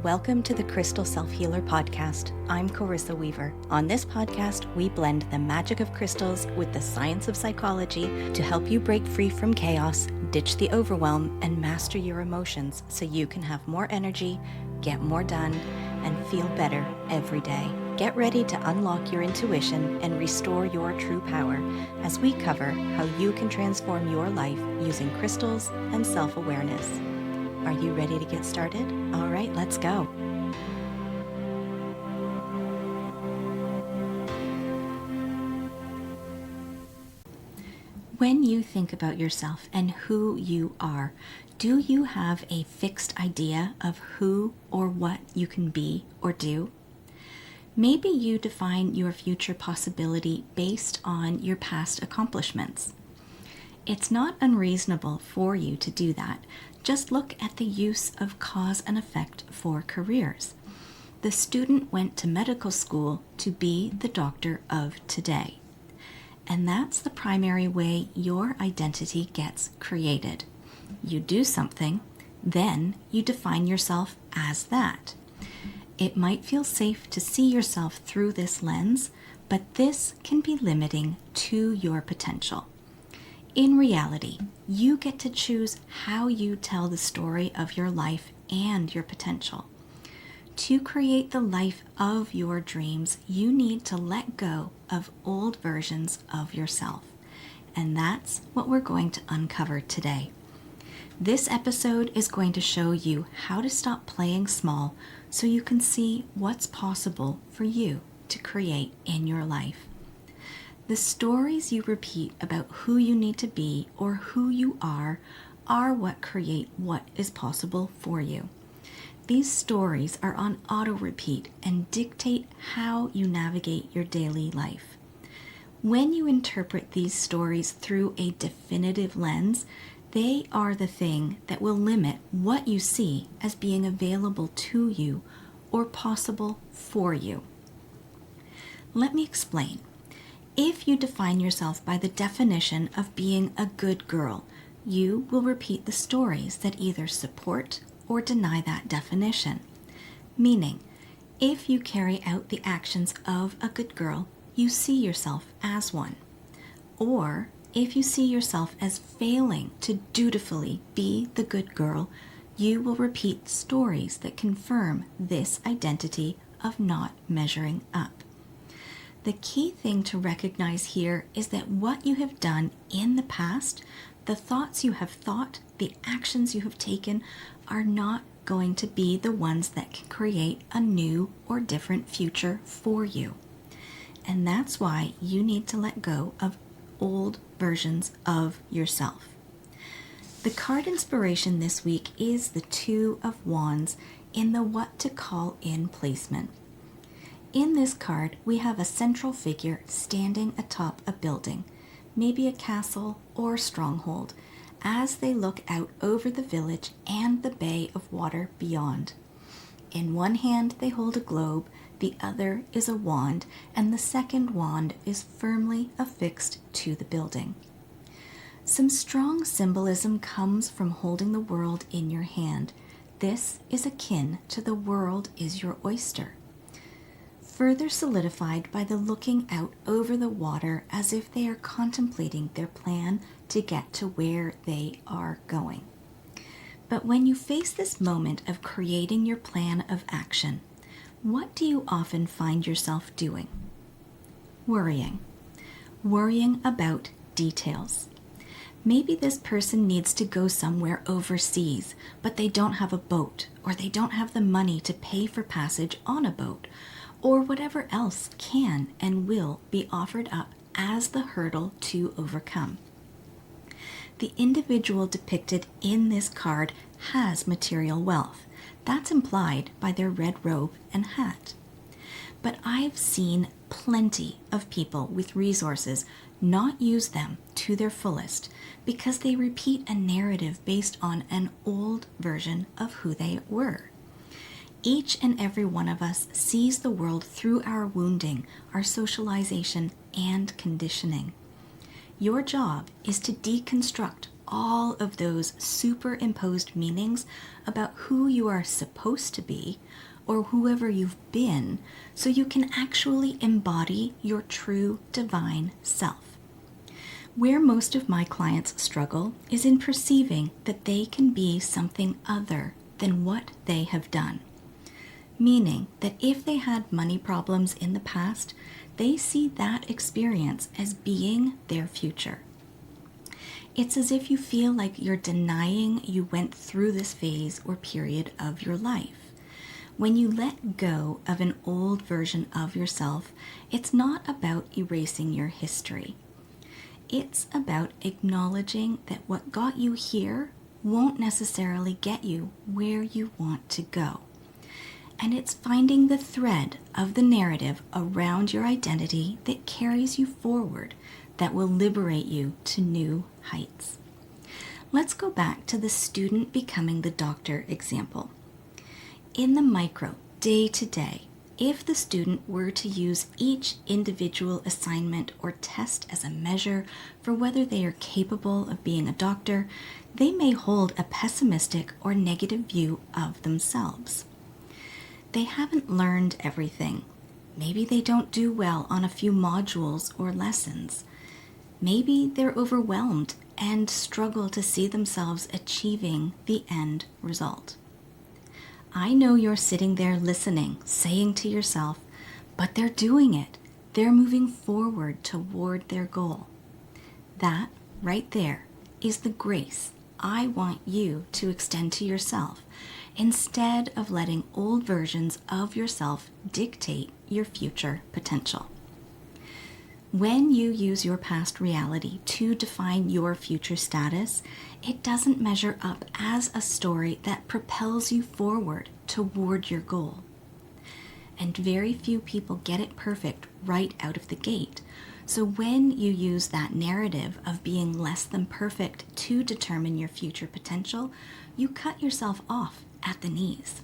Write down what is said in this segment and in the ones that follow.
Welcome to the Crystal Self-Healer Podcast. I'm Carissa Weaver. On this podcast, we blend the magic of crystals with the science of psychology to help you break free from chaos, ditch the overwhelm, and master your emotions so you can have more energy, get more done, and feel better every day. Get ready to unlock your intuition and restore your true power as we cover how you can transform your life using crystals and self-awareness. Are you ready to get started? All right, let's go. When you think about yourself and who you are, do you have a fixed idea of who or what you can be or do? Maybe you define your future possibility based on your past accomplishments. It's not unreasonable for you to do that. Just look at the use of cause and effect for careers. The student went to medical school to be the doctor of today. And that's the primary way your identity gets created. You do something, then you define yourself as that. It might feel safe to see yourself through this lens, but this can be limiting to your potential. In reality, you get to choose how you tell the story of your life and your potential. To create the life of your dreams, you need to let go of old versions of yourself. And that's what we're going to uncover today. This episode is going to show you how to stop playing small so you can see what's possible for you to create in your life. The stories you repeat about who you need to be or who you are what create what is possible for you. These stories are on auto repeat and dictate how you navigate your daily life. When you interpret these stories through a definitive lens, they are the thing that will limit what you see as being available to you or possible for you. Let me explain. If you define yourself by the definition of being a good girl, you will repeat the stories that either support or deny that definition. Meaning, if you carry out the actions of a good girl, you see yourself as one. Or, if you see yourself as failing to dutifully be the good girl, you will repeat stories that confirm this identity of not measuring up. The key thing to recognize here is that what you have done in the past, the thoughts you have thought, the actions you have taken, are not going to be the ones that can create a new or different future for you. And that's why you need to let go of old versions of yourself. The card inspiration this week is the Two of Wands in the What to Call In placement. In this card, we have a central figure standing atop a building, maybe a castle or stronghold, as they look out over the village and the bay of water beyond. In one hand, they hold a globe, the other is a wand, and the second wand is firmly affixed to the building. Some strong symbolism comes from holding the world in your hand. This is akin to the world is your oyster. Further solidified by the looking out over the water as if they are contemplating their plan to get to where they are going. But when you face this moment of creating your plan of action, what do you often find yourself doing? Worrying. Worrying about details. Maybe this person needs to go somewhere overseas, but they don't have a boat, or they don't have the money to pay for passage on a boat, or whatever else can and will be offered up as the hurdle to overcome. The individual depicted in this card has material wealth. That's implied by their red robe and hat. But I've seen plenty of people with resources not use them to their fullest because they repeat a narrative based on an old version of who they were. Each and every one of us sees the world through our wounding, our socialization, and conditioning. Your job is to deconstruct all of those superimposed meanings about who you are supposed to be or whoever you've been, so you can actually embody your true divine self. Where most of my clients struggle is in perceiving that they can be something other than what they have done. Meaning that if they had money problems in the past, they see that experience as being their future. It's as if you feel like you're denying you went through this phase or period of your life. When you let go of an old version of yourself, it's not about erasing your history. It's about acknowledging that what got you here won't necessarily get you where you want to go. And it's finding the thread of the narrative around your identity that carries you forward, that will liberate you to new heights. Let's go back to the student becoming the doctor example. In the micro, day to day, if the student were to use each individual assignment or test as a measure for whether they are capable of being a doctor, they may hold a pessimistic or negative view of themselves. They haven't learned everything. Maybe they don't do well on a few modules or lessons. Maybe they're overwhelmed and struggle to see themselves achieving the end result. I know you're sitting there listening, saying to yourself, but they're doing it. They're moving forward toward their goal. That right there is the grace I want you to extend to yourself, instead of letting old versions of yourself dictate your future potential. When you use your past reality to define your future status, it doesn't measure up as a story that propels you forward toward your goal. And very few people get it perfect right out of the gate. So when you use that narrative of being less than perfect to determine your future potential, you cut yourself off at the knees.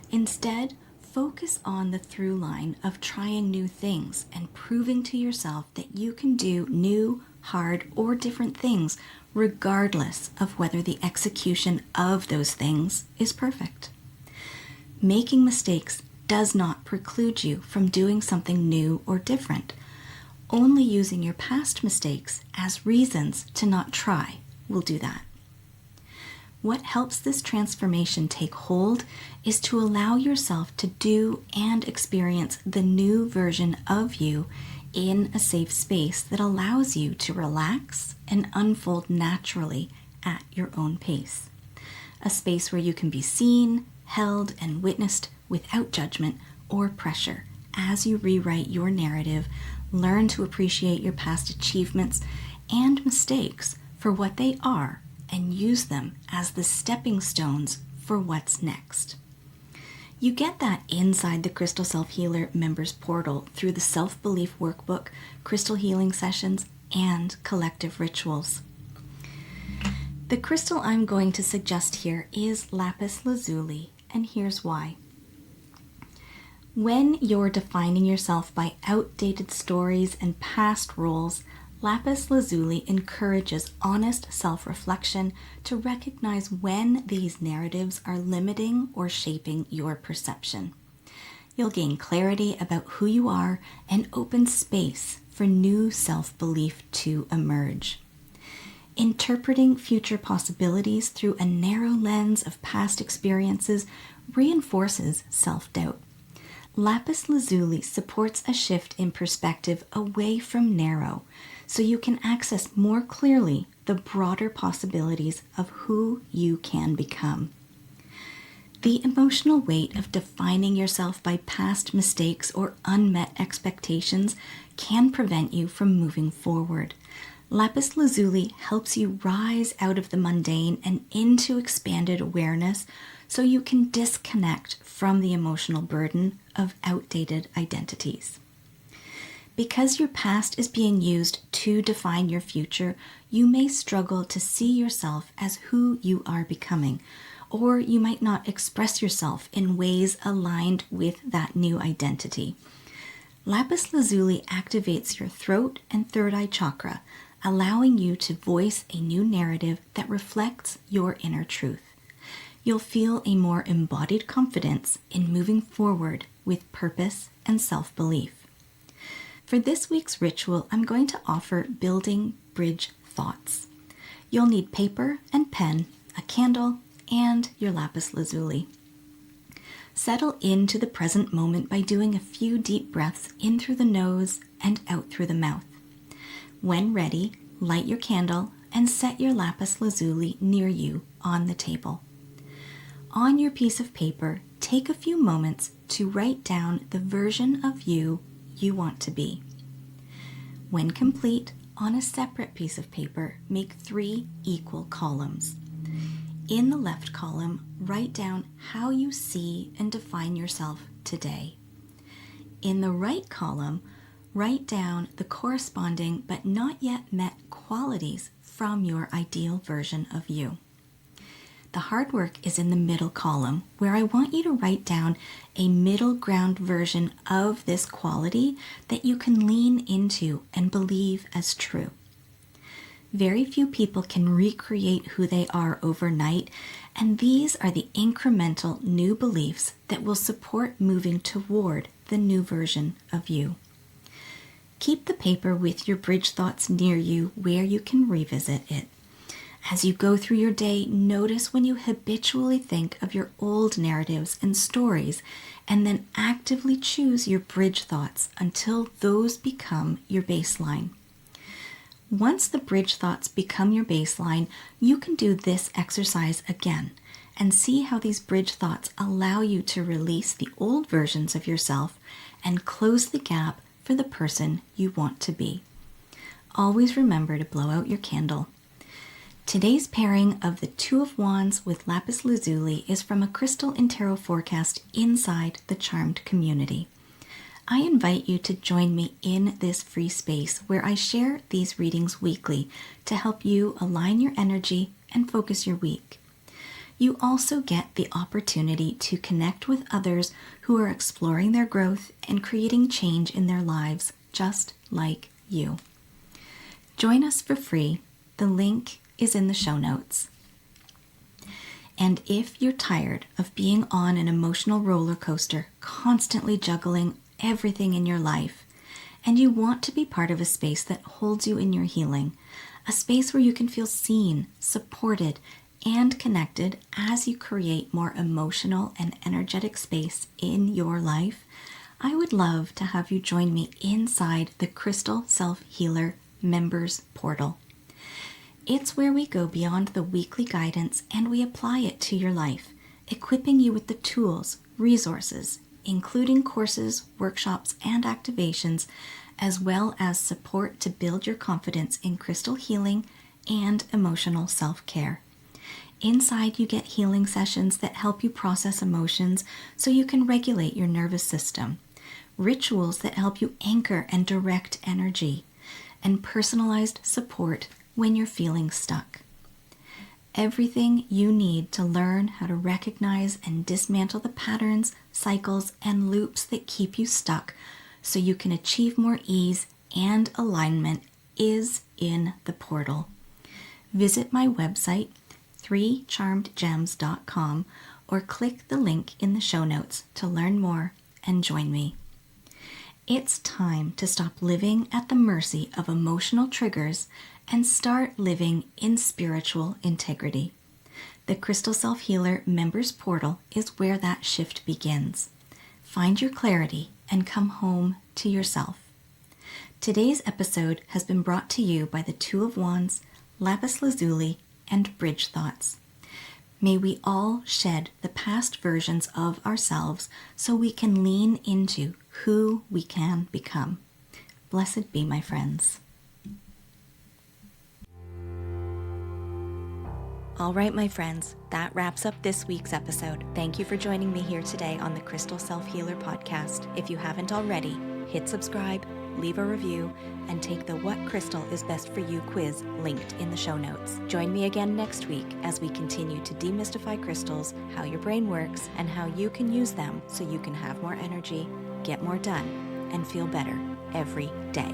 Instead, focus on the through line of trying new things and proving to yourself that you can do new, hard, or different things regardless of whether the execution of those things is perfect. Making mistakes does not preclude you from doing something new or different. Only using your past mistakes as reasons to not try will do that. What helps this transformation take hold is to allow yourself to do and experience the new version of you in a safe space that allows you to relax and unfold naturally at your own pace. A space where you can be seen, held, and witnessed without judgment or pressure as you rewrite your narrative, learn to appreciate your past achievements and mistakes for what they are, and use them as the stepping stones for what's next. You get that inside the Crystal Self-Healer members portal through the self-belief workbook, crystal healing sessions, and collective rituals. The crystal I'm going to suggest here is Lapis Lazuli, and here's why. When you're defining yourself by outdated stories and past roles, Lapis Lazuli encourages honest self-reflection to recognize when these narratives are limiting or shaping your perception. You'll gain clarity about who you are and open space for new self-belief to emerge. Interpreting future possibilities through a narrow lens of past experiences reinforces self-doubt. Lapis Lazuli supports a shift in perspective away from narrow, so you can access more clearly the broader possibilities of who you can become. The emotional weight of defining yourself by past mistakes or unmet expectations can prevent you from moving forward. Lapis Lazuli helps you rise out of the mundane and into expanded awareness so you can disconnect from the emotional burden of outdated identities. Because your past is being used to define your future, you may struggle to see yourself as who you are becoming, or you might not express yourself in ways aligned with that new identity. Lapis Lazuli activates your throat and third eye chakra, allowing you to voice a new narrative that reflects your inner truth. You'll feel a more embodied confidence in moving forward with purpose and self-belief. For this week's ritual, I'm going to offer building bridge thoughts. You'll need paper and pen, a candle, and your Lapis Lazuli. Settle into the present moment by doing a few deep breaths in through the nose and out through the mouth. When ready, light your candle and set your Lapis Lazuli near you on the table. On your piece of paper, take a few moments to write down the version of you want to be. When complete, on a separate piece of paper, make 3 equal columns. In the left column, write down how you see and define yourself today. In the right column, write down the corresponding but not yet met qualities from your ideal version of you. The hard work is in the middle column, where I want you to write down a middle ground version of this quality that you can lean into and believe as true. Very few people can recreate who they are overnight, and these are the incremental new beliefs that will support moving toward the new version of you. Keep the paper with your bridge thoughts near you where you can revisit it. As you go through your day, notice when you habitually think of your old narratives and stories, and then actively choose your bridge thoughts until those become your baseline. Once the bridge thoughts become your baseline, you can do this exercise again and see how these bridge thoughts allow you to release the old versions of yourself and close the gap for the person you want to be. Always remember to blow out your candle. Today's pairing of the Two of Wands with Lapis Lazuli is from a Crystal and Tarot forecast inside the Charmed community. I invite you to join me in this free space where I share these readings weekly to help you align your energy and focus your week. You also get the opportunity to connect with others who are exploring their growth and creating change in their lives just like you. Join us for free. The link is in the show notes. And if you're tired of being on an emotional roller coaster, constantly juggling everything in your life, and you want to be part of a space that holds you in your healing, a space where you can feel seen, supported, and connected as you create more emotional and energetic space in your life, I would love to have you join me inside the Crystal Self-Healer Members Portal. It's where we go beyond the weekly guidance and we apply it to your life, equipping you with the tools, resources, including courses, workshops, and activations, as well as support to build your confidence in crystal healing and emotional self-care. Inside, you get healing sessions that help you process emotions so you can regulate your nervous system, rituals that help you anchor and direct energy, and personalized support when you're feeling stuck. Everything you need to learn how to recognize and dismantle the patterns, cycles, and loops that keep you stuck so you can achieve more ease and alignment is in the portal. Visit my website, 3charmedgems.com, or click the link in the show notes to learn more and join me. It's time to stop living at the mercy of emotional triggers and start living in spiritual integrity. The Crystal Self-Healer Members Portal is where that shift begins. Find your clarity and come home to yourself. Today's episode has been brought to you by the Two of Wands, Lapis Lazuli, and Bridge Thoughts. May we all shed the past versions of ourselves so we can lean into who we can become. Blessed be, my friends. All right, my friends, that wraps up this week's episode. Thank you for joining me here today on the Crystal Self-Healer podcast. If you haven't already, hit subscribe, leave a review, and take the What Crystal is Best for You quiz linked in the show notes. Join me again next week as we continue to demystify crystals, how your brain works, and how you can use them so you can have more energy, get more done, and feel better every day.